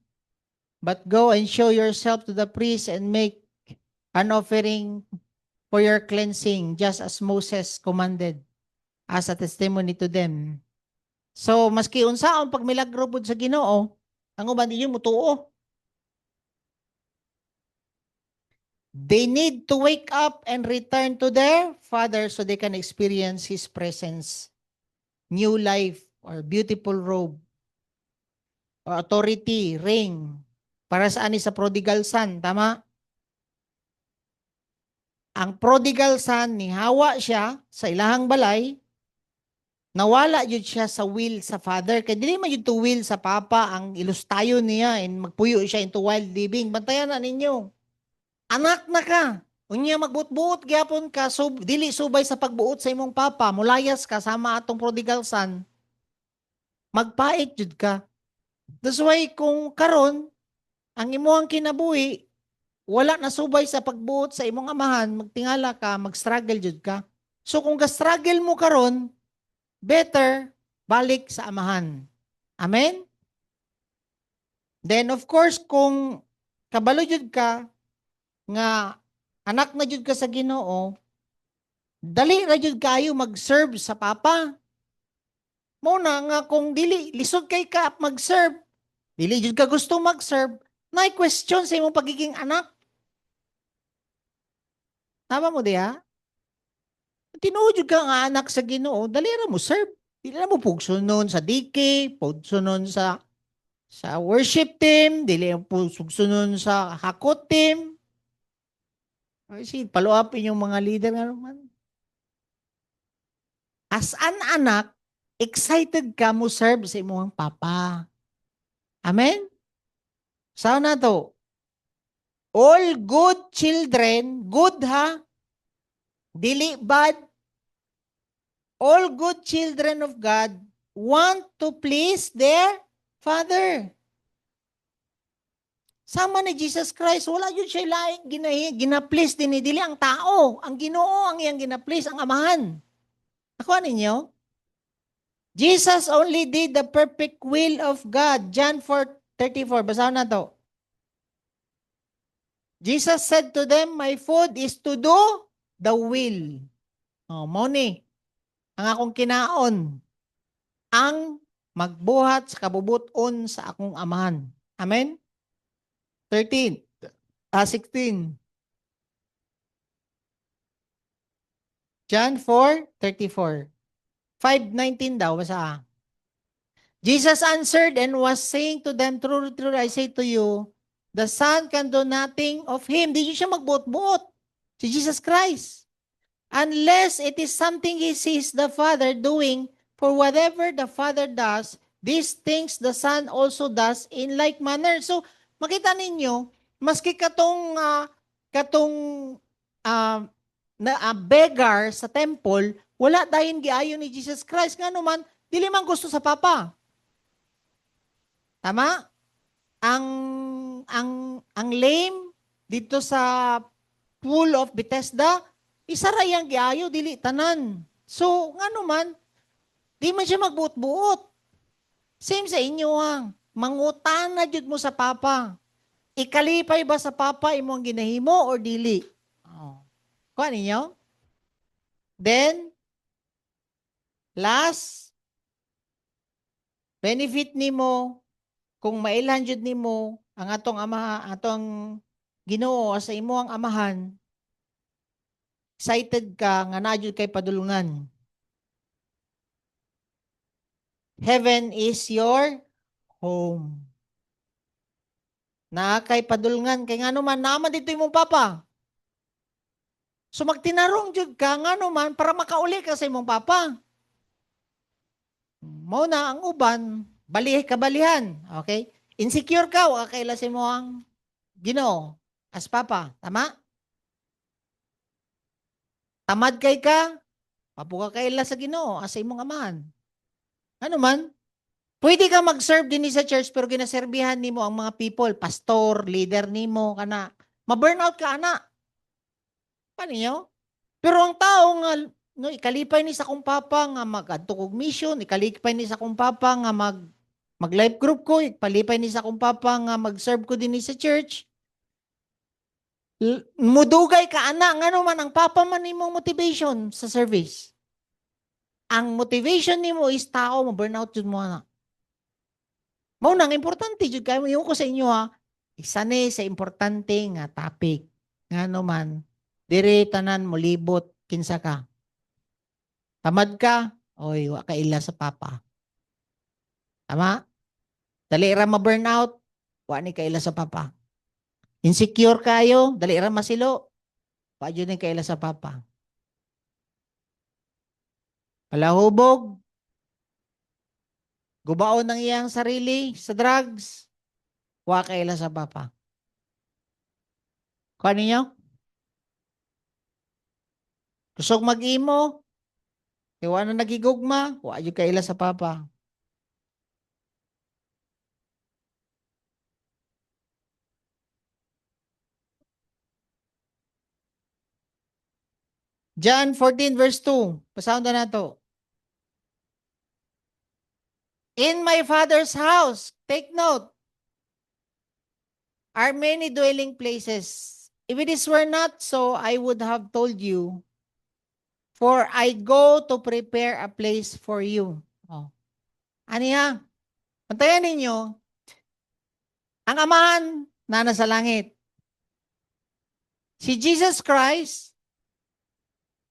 but go and show yourself to the priest and make an offering for your cleansing, just as Moses commanded, as a testimony to them. So, maski unsaon pag milagro pud sa Ginoo, ang uban ninyo mutuo. They need to wake up and return to their Father so they can experience His presence, new life, or beautiful robe, or authority, ring. Para sa ani sa prodigal son, tama? Ang prodigal son, nihawa siya sa ilahang balay, nawala yun siya sa will sa father. Kaya dili man yun to will sa papa ang ilustayon niya and magpuyo siya into wild living. Bantayan na ninyo. Anak na ka. Unya magbuot-buot gyapon ka, dili subay sa pagbuot sa imong papa, mulayas ka sama atong prodigal son. Magpait jud ka. That's why kung karon ang imong kinabuhi wala na subay sa pagbuot sa imong amahan, magtingala ka, mag-struggle jud ka. So kung ga-struggle mo karon, better balik sa amahan. Amen? Then of course kung kabalo jud ka nga anak na jud ka sa Ginoo, dali ra jud kayo mag-serve sa papa. Mo na nga kung dili lisod kay ka mag-serve, dili jud ka gusto mag-serve, na question sa imong pagiging anak. Tama mo diha? Tinuod jud ka nga anak sa Ginoo, dali ra mo serve. Dili na mo pugsunon sa DK, pugsunon sa worship team, dili mo pugsunon sa hakot team. Kasi follow up yung mga leader nga naman. As an anak, excited ka mo serve sa imong papa. Amen? Sao na to? All good children, good ha? Dili bad? All good children of God want to please their Father. Sama ni Jesus Christ, wala yun siya laing gina-please din dili ang tao. Ang Ginoo ang iyang gina-please, ang Amahan. Nakuha ninyo? Jesus only did the perfect will of God. John 4:34. Basahin na to. Jesus said to them, my food is to do the will. Oh, moni, ang akong kinaon, ang magbuhat sa kabubuton sa akong Amahan. Amen? 16. John 4:34. 5:19 daw, basa. Jesus answered and was saying to them, truly, truly, I say to you, the Son can do nothing of him. Di siya magbuot-buot. Si Jesus Christ. Unless it is something he sees the Father doing, for whatever the Father does, these things the Son also does in like manner. So, makita ninyo, maski katong beggar sa temple, wala dayon giayon ni Jesus Christ. Nga naman, dili man gusto sa Papa. Tama? Ang lame dito sa pool of Bethesda, isa ra yang giayo dili tanan. So, nga naman, di man siya magbuot-buot. Same sa inyo ang mangutana jud mo sa Papa. Ikalipay ba sa Papa imo ang ginahimo or dili? Oh. Kuha ninyo? Then, last, benefit nimo kung mailhan jud nimo ang atong atong Ginoo sa imo ang Amahan, excited ka nga na jud kay padulungan. Heaven is your home. Na kay padulungan kay ngano man naman dito imong Papa. So magtinarong jud ka ngano man para makauli ka sa imong Papa. Mao na ang uban, kabalihan, okay? Insecure ka, wa kaila sa imo ang Ginoo as Papa, tama? Tamad kay ka, papuka kaila sa Ginoo as imong Amahan. Ano man? Pwede ka mag-serve din sa church pero ginaserbihan nimo ang mga people, pastor, leader nimo kana. Ma-burnout ka ana. Paano nyo? Pero ang tao nga no ikalipay ni sa akong Papa nga mag-adto kog mission, ikalipay ni sa akong Papa nga mag life group ko, ipalipay ni sa akong Papa nga mag-serve ko din sa church. Mudugay ka ana ngano man ang Papa man nimo motivation sa service. Ang motivation nimo is tao mo burnout jud mo ana. Mao nang importante jud kay mo ko sa inyo ha. Isa ni sa importante nga topic. Ngano man dire tanan mo libot kinsa ka. Tamad ka, oy wa ka ila sa Papa. Tama? Dali ra ma-burnout, wa ni ka ila sa Papa. Insecure kayo, dali ra masilo, wa jud ni ka ila sa Papa. Palahubog, gubaon ng iyang sarili sa drugs, wa ka ila sa Papa. Kuha ninyo? Kusog mag-imo, iwa na nagigugma, wa jud ka ila sa Papa. John 14 verse 2. Pasahon na nato. In my Father's house, take note, are many dwelling places. If it were not so, I would have told you, for I go to prepare a place for you. Oh. Ano yan? Pantayan ninyo, ang Amahan na nasa langit. Si Jesus Christ,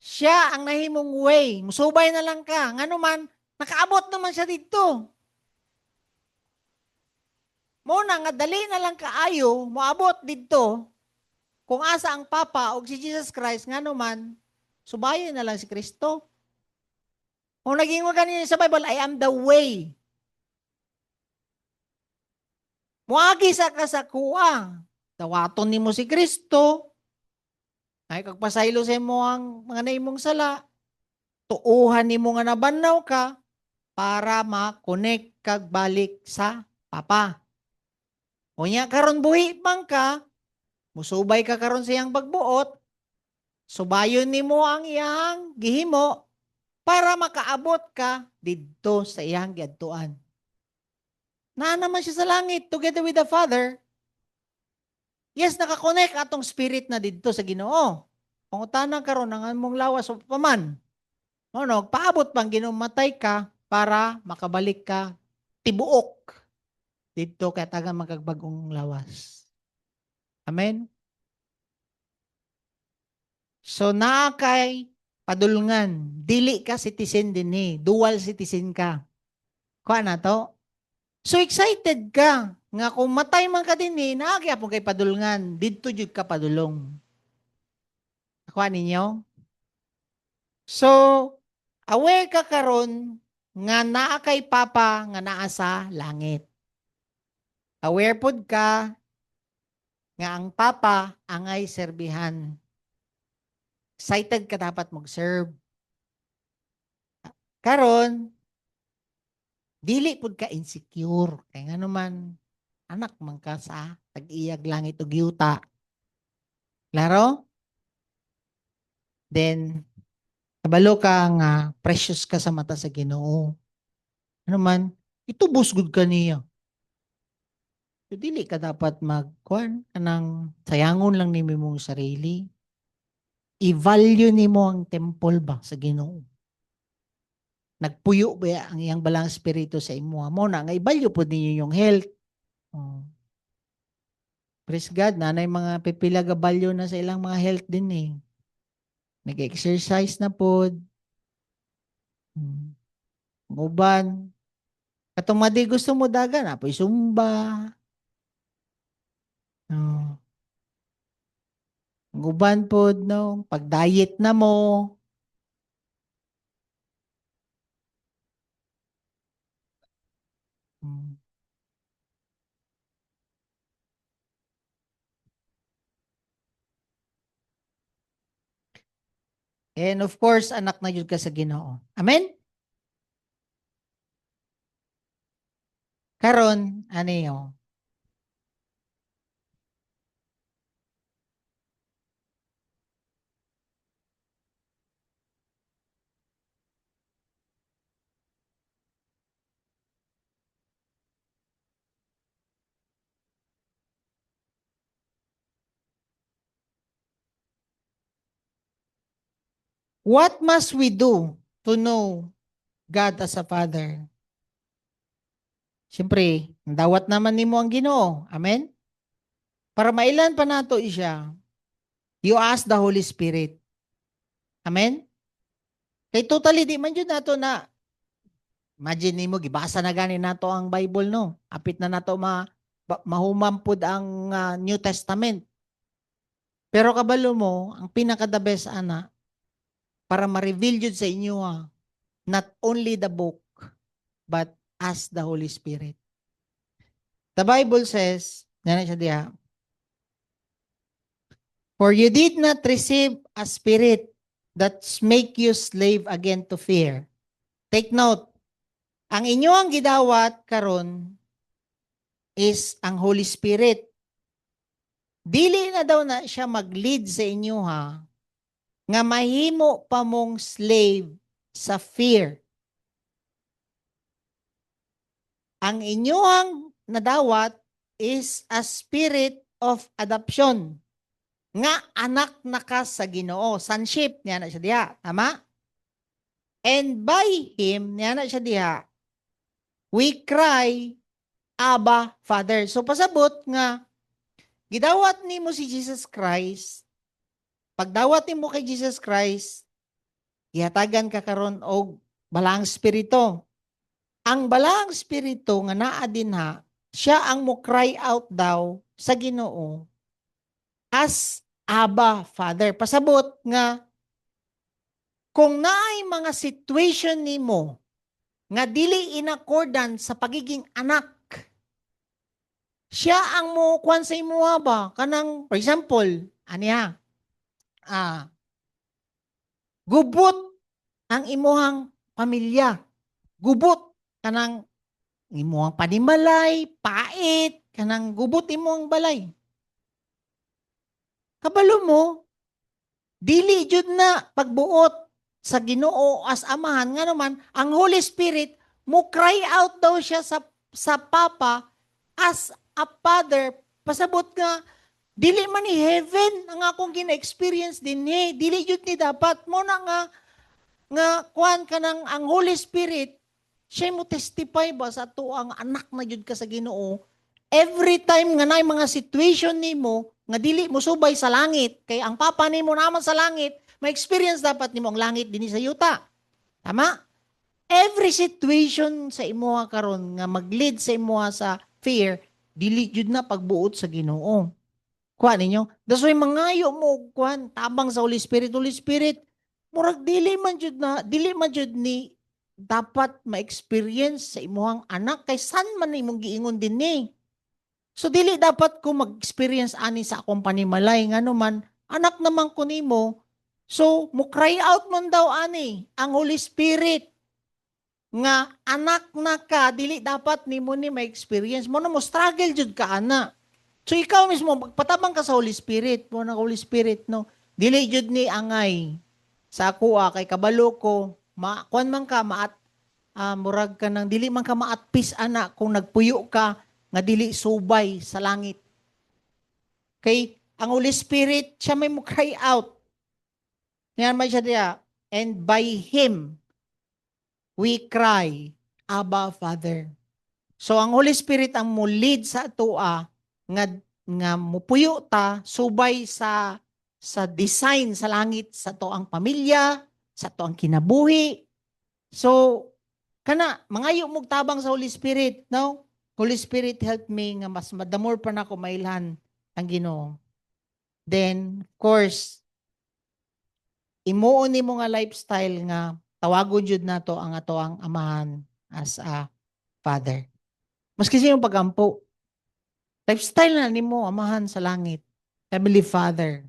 siya ang nahimong way. Musubay na lang ka. Ngano man, nakaabot naman siya dito. Muna nga, dali na lang kaayo, moabot dito. Kung asa ang Papa o si Jesus Christ, ngano man, subayan na lang si Kristo. Kung naging maganin sa Bible, I am the way. Muagi sa kasakuha. Dawaton ni mo si Kristo. Ay kagpasaylo sa mo ang mga naimong sala. tuuhan nimo nga nabanlaw ka para ma-connect kag balik sa Papa. Unya karon buhi man ka, musubay ka karon sa iyang pagbuot, subayon nimo ang iyang gihimo para makaabot ka didto sa iyang giadtuan. Naa naman siya sa langit together with the Father. Yes, nakakonect atong spirit na didto sa Ginoo. Pangutanan karon ang among lawas o paman. Ano, paabot pang ginumatay ka para makabalik ka tibuok didto kay tagang magagbagong lawas. Amen. So naa kay padulngan, dili ka citizen dinhi, dual citizen ka. Kuha na to. So excited ka nga kung matay man ka dinhi, naa gyapon kay padulngan, didto jud ka padulong. Kuha ninyo? So aware ka karon nga naa kay Papa nga naa sa langit. Aware pod ka nga ang Papa angay serbihan. Excited ka dapat mag-serve. Karon, dili pud ka insecure. Kaya nga naman, anak man ka sa tag-iyag langit ug yuta. Klaro? Then, kabalo ka nga precious ka sa mata sa Ginoo. Ano man, itubos gud ka niya. So, dili ka dapat magkuan kanang sayangon lang nimo mong sarili. I-value nimo ang temple ba sa Ginoo. Nagpuyo ba ang iyang balang espiritu sa imo mo na nga i-value pud ninyo yung health. Oh. Praise God, nanay mga pipila ga value na sa ilang mga health din eh. Nag-exercise na pod. Uban. Katong madi gusto mo dagan, apoy zumba. Oh. Uban pod no, pag-diet na mo. And of course, anak na jud ka sa Ginoo. Amen? Karon, ano yun? What must we do to know God as a Father? Siyempre, dawat naman nimo ang Ginoo. Amen? Para mailan pa nato siya, you ask the Holy Spirit. Amen? Kay totally di man jud nato na imagine nimo gibasa na gani nato ang Bible no. Apit na nato mahumampod ang New Testament. Pero kabalo mo, ang pinaka the best ana para ma-reveal jud sa inyo not only the book but as the Holy Spirit. The Bible says, nana siya diha, for you did not receive a spirit that make you slave again to fear. Take note, ang inyo ang gidawat karon is ang Holy Spirit. Dili na daw na siya mag-lead sa inyo nga mahimo pa mong slave sa fear. Ang inyong nadawat is a spirit of adoption. Nga anak na ka sa Ginoo. Sonship niya na siya diha. Tama? And by Him, niya na siya diha, we cry, Abba, Father. So pasabot nga, gidawat ni mo si Jesus Christ, pagdawat ni mo kay Jesus Christ, ihatagan ka karon og balang spirito. Ang balang spirito nga naa din siya ang mo cry out daw sa Ginoo as Abba, Father. Pasabot nga, kung naay mga situation nimo nga dili in accordance sa pagiging anak, siya ang mo kuan sa imo ba? Kanang, for example, aniya, gubot ang imuhang pamilya. Gubot kanang imuhang panimalay, pait, kanang gubot imuhang balay. Kabalo mo, dili jud na pagbuot sa Ginoo as amahan nga naman ang Holy Spirit mo cry out daw siya sa Papa as a father pasabot nga dili man ni heaven ang akong gina-experience din ni dili jud ni dapat mo na nga kuan ka ng ang Holy Spirit siya mo testify ba sa tuang anak na jud ka sa Ginoo every time nga naay mga situation nimo nga dili mo subay sa langit kay ang papa nimo naman sa langit ma-experience dapat nimo ang langit dinhi sa yuta tama every situation sa imuha karon nga mag-lead sa imuha sa fear dili jud na pagbuot sa Ginoo kuha ninyo that's why mangayo mo kuan tabang sa Holy Spirit murag dili man jud ni dapat ma-experience sa imuhang anak kay san man imong giingon din ni so dili dapat ko mag-experience ani sa akong panimalay ngano man anak naman ko nimo so mo cry out man daw ani ang Holy Spirit nga anak na ka dili dapat nimo ni ma-experience mo na mo struggle jud ka ana so ikaw mismo magpatabang ka sa Holy Spirit mo na Holy Spirit no dili jud ni angay sa ako kay kabalo ko kuan man ka maat murag ka nang dili man ka maatpis ana kung nagpuyo ka nga dili subay sa langit. Kay ang Holy Spirit, siya may mo cry out. Yan man siya diya. And by Him, we cry, Abba, Father. So ang Holy Spirit ang mo lead sa atua nga mupuyo ta subay sa design sa langit sa to ang pamilya, sa to ang kinabuhi. So kana mangayo mo tabang sa Holy Spirit, no? Holy Spirit help me nga mas madamor pa na ko mailhan ang Ginoo. Then, of course, imuon nimo nga lifestyle nga tawagon jud nato ang ato ang amahan as a father. Maski sa iyong pagampo, lifestyle na nimo amahan sa langit. Heavenly Father.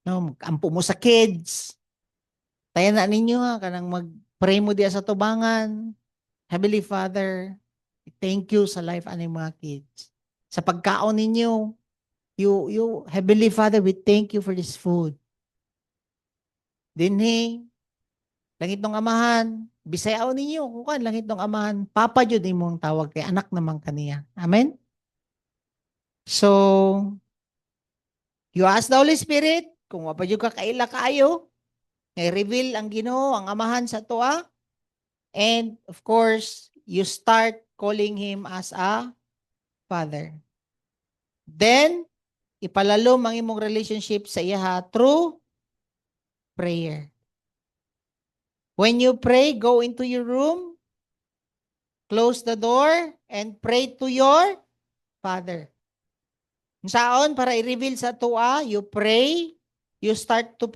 No, ampo mo sa kids. Tayo na ninyo kanang mag-pray mo diya sa tubangan. Heavenly Father, thank you sa life aning mga kids. Sa pagkaon ninyo, Heavenly Father, we thank you for this food. Dinhi, langit ng amahan, bisayaw ninyo, kung kan, langit ng amahan, Papa Jud imong tawag kay anak naman kaniya. Amen? So, you ask the Holy Spirit, kung wapa jud ka kaila kaayo, i-reveal ang Ginoo, ang amahan sa tuwa, and of course, you start calling Him as a Father. Then, ipalalom ang imong relationship sa iya through prayer. When you pray, go into your room, close the door, and pray to your Father. Saon para i-reveal sa tuwa, you pray, you start to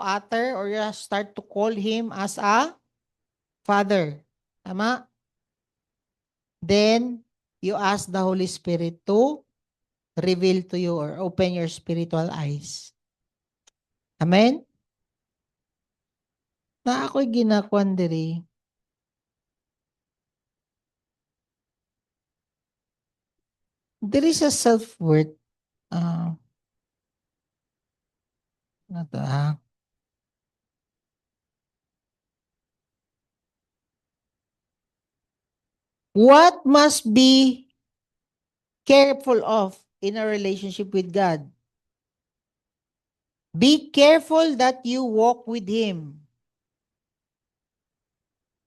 utter or you start to call Him as a Father. Tama? Then, you ask the Holy Spirit to reveal to you or open your spiritual eyes. Amen? Na ako'y ginakuan diri. There is a self-worth. What must be careful of in a relationship with God? Be careful that you walk with Him.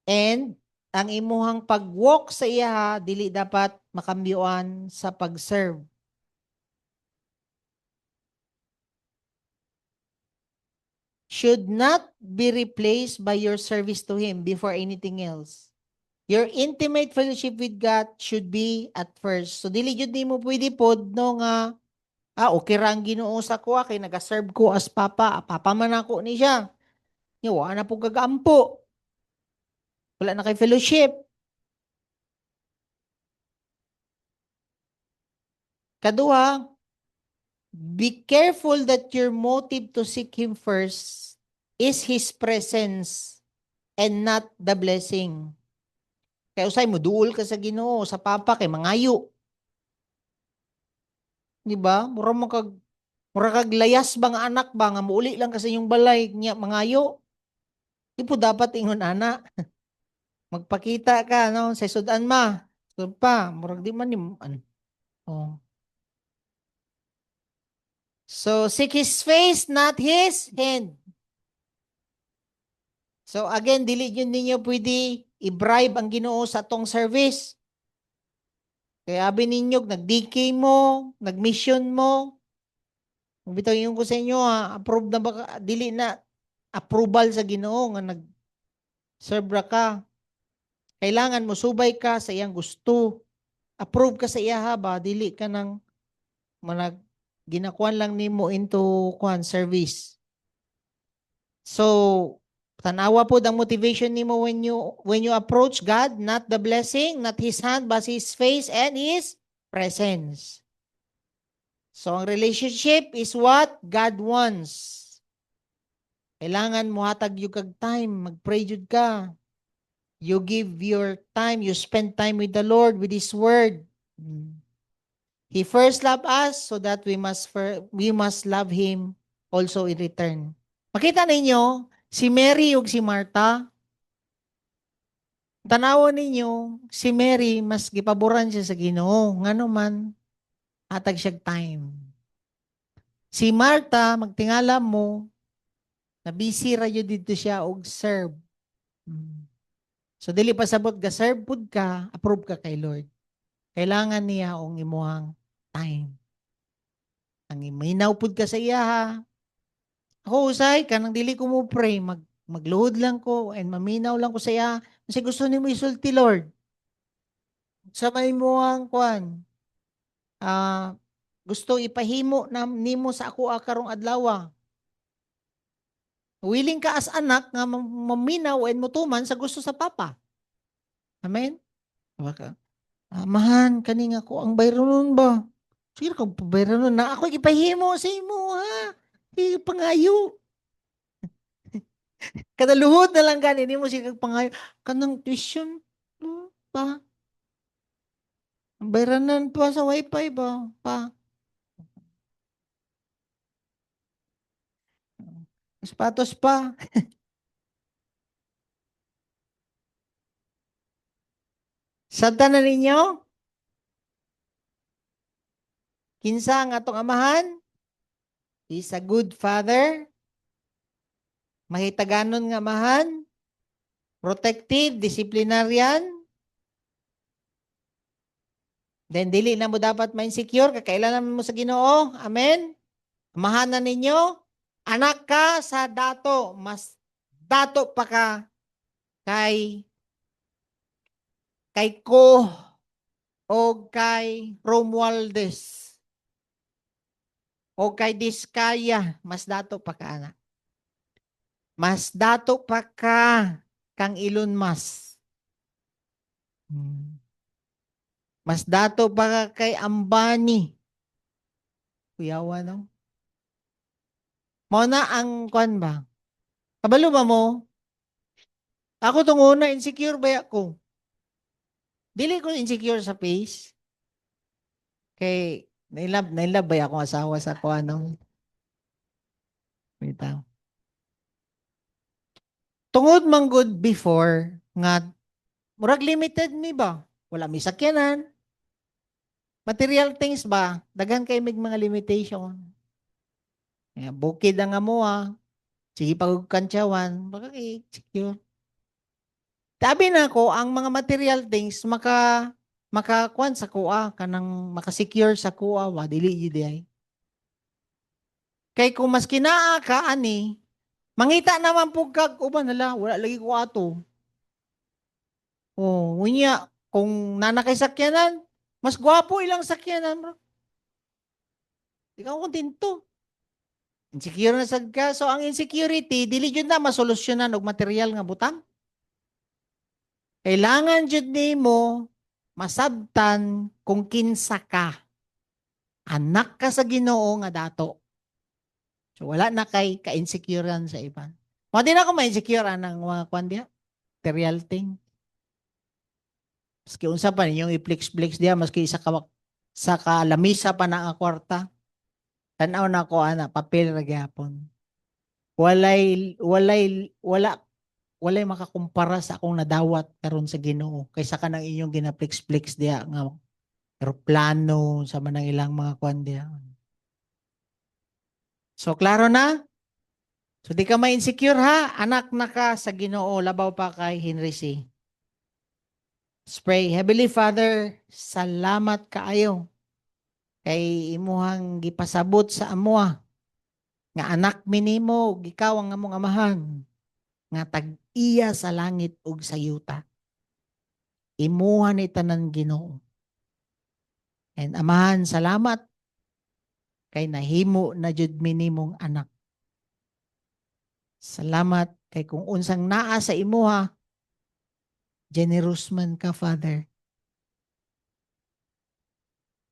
And ang imuhang pag-walk sa iya, dili dapat makambiuan sa pag-serve. Should not be replaced by your service to Him before anything else. Your intimate fellowship with God should be at first. So, dili jud nimo pwede pod no nga, okay ra ang Ginoo sa ko, kay nagaserve ko as papa. Papa man ako ni siya. Yawa na po gagampo. Wala na kay fellowship. Kaduha, be careful that your motive to seek Him first is His presence and not the blessing. Kaya usay mo, duol ka sa Ginoo, sa Papa, kay mangayo. Di ba? Mura kag layas ba nga anak ba, nga muuli lang kasi yung balay, niya, mangayo. Di po dapat ingon ana. Magpakita ka, no? Sa sudan ma. Sud pa, murag di man yung, ano. Oh. So, seek His face, not His hand. So, again, dili yun ninyo pwede i-bribe ang Ginoo sa tong service. Kaya abi ninyo, nag-DK mo, nag-mission mo. Bitaw yung ko sa inyo, ha, approve na ba, dili na approval sa Ginoo nga nag-serve ra ka. Kailangan mo subay ka sa iyang gusto. Approve ka sa iya ha ba, dili ka nang manag ginakuan lang nimo into kuan service. So, tanawa po ang motivation nimo when you approach God, not the blessing, not His hand, but His face and His presence. So, ang relationship is what God wants. Kailangan mo hatag yung kag time, mag-pray jud ka. You give your time, you spend time with the Lord, with His Word. He first loved us so that we must love Him also in return. Makita ninyo, si Mary ug si Martha, tanawan ninyo, si Mary mas gipaboran siya sa Ginoo, ngano man hatag siya time. Si Martha, magtingala mo, na busy ra yun dito siya og serve. So dili pasabot ga serve pud ka, approve ka kay Lord. Kailangan niya og imuhang time. Ang iminaw pud ka sa iya ha. Ako usay kanang dili ko mo pray, magluhod lang ko and maminaw lang ko sa iya. Kasi gusto nimo isulti Lord. Sa may muhang kwan. Gusto ipahimo na nimo sa ako karong adlaw. Willing ka as anak nga maminaw and mutuman sa gusto sa papa. Amen? Baka, mahan, kani nga ko ang bayronon ba? Sige kang bayronon na ako ipahimo sa imo ha. Pangayo. Kada luhod na lang ganin mo siya pangayo. Kanang tuition pa. Ang bayranan pa sa wifi ba? Pa. Sapatos pa. Santa na ninyo? Kinsa ang atong amahan? He's a good father. Mahitaganon nga amahan. Protective, disciplinarian. Then dili na mo dapat ma-insecure, kakailangan mo sa Ginoo. Amen? Amahan na ninyo. Anak ka sa dato, mas dato pa ka kay ko o kay Romualdez o kay Diskaya, mas dato pa ka anak. Mas dato pa ka kang Elon Musk. Mas dato pa ka kay Ambani. Kuyawa no? Mo na ang kwan ba? Kabalo ba mo? Ako tong una, insecure ba ako? Dili ko insecure sa face. Kay nailab ba akong asawa sa ko anong bitaw. Tungod man good before nga murag limited mi ba? Wala mi sakyanan. Material things ba? Daghan kay mig mga limitation. Bukid ang amuha. Sige pag kantsawan, baka kay secure. Sabi na ko, ang mga material things makakuan sa kuha kanang makasecure sa kuha wa dili gyud ay. Kay kung mas kinaa ka ani, mangita naman pug kag uban nala wala lagi ko ato. Oh, unya kung nanakay sakyanan, mas gwapo ilang sakyanan bro. Ikaw kontento. Insecure na sad ka. So ang insecurity dili jud na masolusyonan og material nga butang. Kailangan jud nimo masabtan kung kinsa ka. Anak ka sa Ginoo nga dato. So wala na kay ka-insecurean sa iban. Mo din ako ma-insecure anang mga kwan diya, material thing. Maski unsa pa ninyong i-flex-flex diya, maski sa kalamisa pa na ang kwarta. Tanaw na ko ana, papel ra gyapon. Walay makakumpara sa akong nadawat karon sa Ginoo kaysa kanang inyong gina-flex-flex diya nga eroplano sa manang ilang mga kwan diya. So klaro na? So di ka ma-insecure ha, anak na ka sa Ginoo, labaw pa kay Henry C. Let's pray. Heavenly Father, salamat kaayo kay imuhang gipasabot sa amoa nga anak mi nimo ug ikaw ang among amahan nga tag-iya sa langit ug sa yuta. Imuha ni tanan Ginoo. And amahan, salamat kay nahimo na jud mi nimong anak. Salamat kay kung unsang naa sa imuha, generous man ka, Father.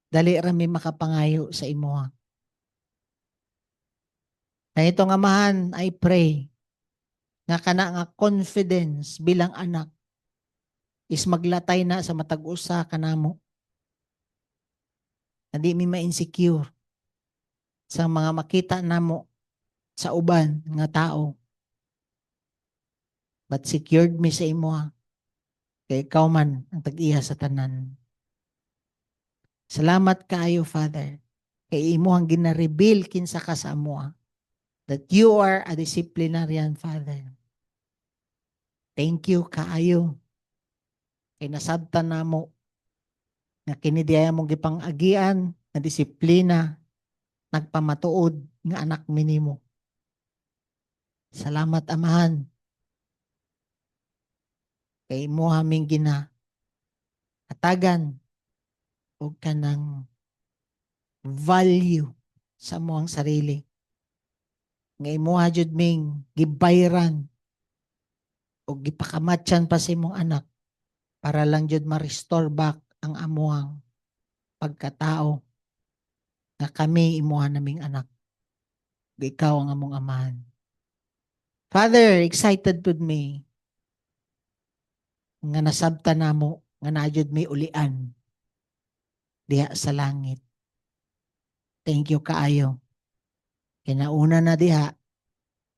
Dali ra mi makapangayo sa imuha. Na itong amahan, I pray nga kana nga confidence bilang anak is maglatay na sa matag usa kanamo. Na di mi ma-insecure sa mga makita namo sa uban nga tao. But secured mi sa imuha kay ikaw man ang tag-iya sa tanan. Salamat kaayo, Father. Kay imuhang gina-reveal kinsa ka sa amuha that you are a disciplinarian, Father. Thank you kaayo. Kay nasabtan namo nga kini diay mong gipang-agian na disiplina nagpamatuod nga anak minimo. Salamat amahan. Kay mo haming ginahatagan o kanang value sa mo ang sarili. Nga imo jud ming gibayran o gipakamatyan pa sa imong anak para lang jud ma-restore back ang amuang pagkatao nga kami imuha naming anak. Ikaw ang among amahan. Father, excited pud me nga nasabtan namo nga najud may ulian diha sa langit. Thank you kaayo. Kinauna na diha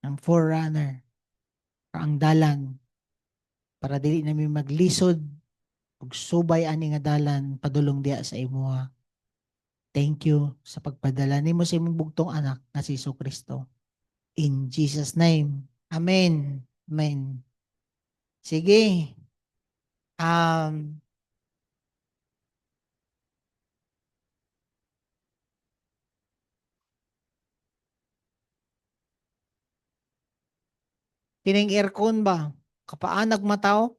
ang forerunner o ang dalan para dili namin maglisod ug subay ani nga dalan padulong diha sa imuha. Thank you sa pagpadala nimo sa imong bugtong anak nga si Kristo. In Jesus name. Amen. Amen. Sige. Um, Kining aircon ba? Kapaan nagmataw?